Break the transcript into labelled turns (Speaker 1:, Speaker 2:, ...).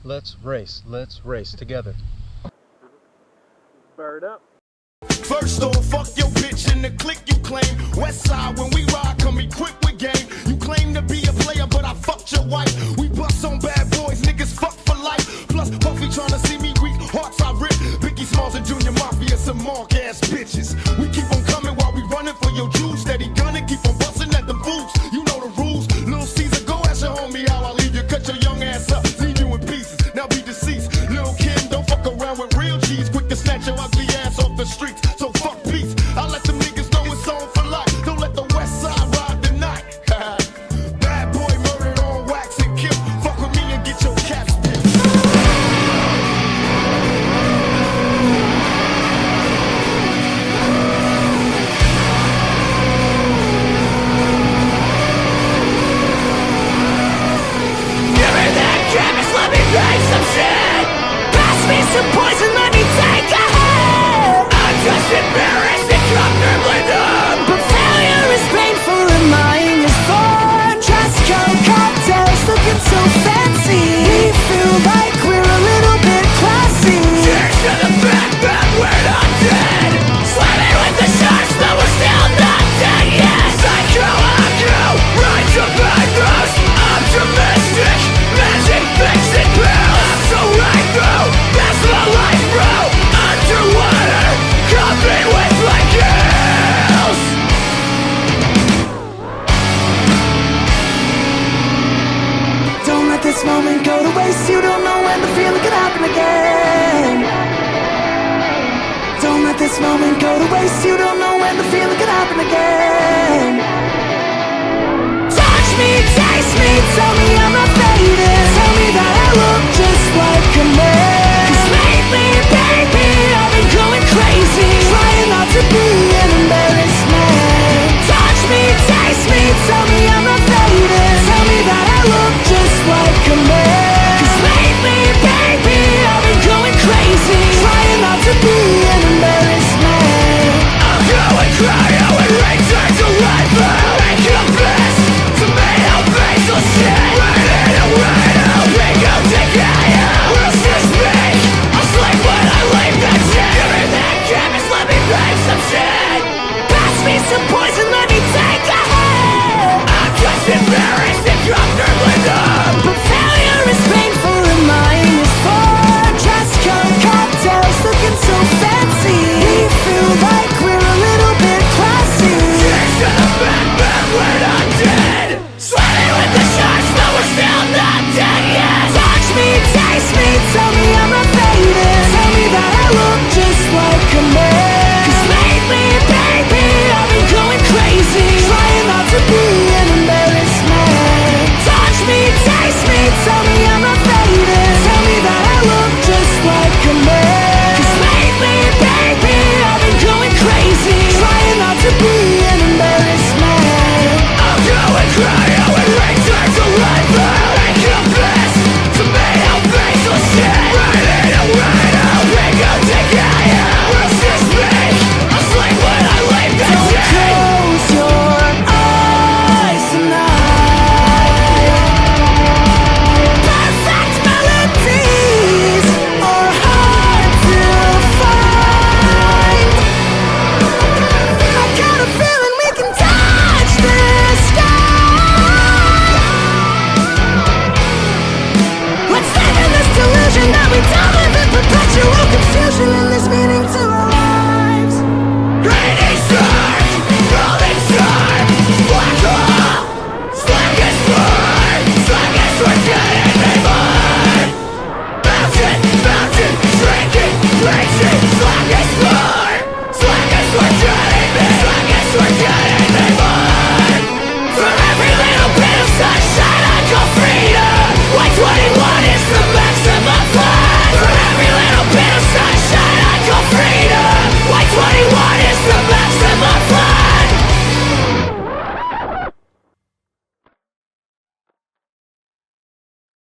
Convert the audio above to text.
Speaker 1: Let's race together.
Speaker 2: Bird up.
Speaker 3: First off, fuck your bitch and the clique you claim. West side, when we ride, come equipped with game. You claim to be a player, but I fucked your wife. We bust on bad boys, niggas fuck for life. Plus, Puffy tryna see me weak, hearts I rip. Biggie Smalls and Junior Mafia, some mark ass bitches. We keep on coming while we running for your Jews. Steady gunning, keep on busting at the fools. You know the rules. Lil Caesar, go ask your homie how I leave you. Cut your young ass up, leave you in pieces. Now be deceased. Lil Kim, don't fuck around with real cheese. Quick to snatch your ugly ass off the streets. So fuck peace. I let them niggas know it's on for life. Don't let the west side ride the night. Bad boy murdered on wax and kill. Fuck with me and get your caps picked.
Speaker 4: Give me that chemist, let me make some shit. Pass me some poison, let me take a hit. I'm just embarrassed and comfortably numb. But failure is painful and lying is fun. Trasco cocktails looking so fancy. We feel like we're a little bit classy. Cheers to the fact that we're not dead. Slamming with the sharks, but we're still not dead yet. Psycho, ride to bad gross. Optimistic, magic fixing pills. I'm so right through, that's my life, bro. Underwater, covered with my kills. Don't let this moment go to waste. You don't know when the feeling could happen again. Don't let this moment go to waste. You don't know when the feeling could happen again.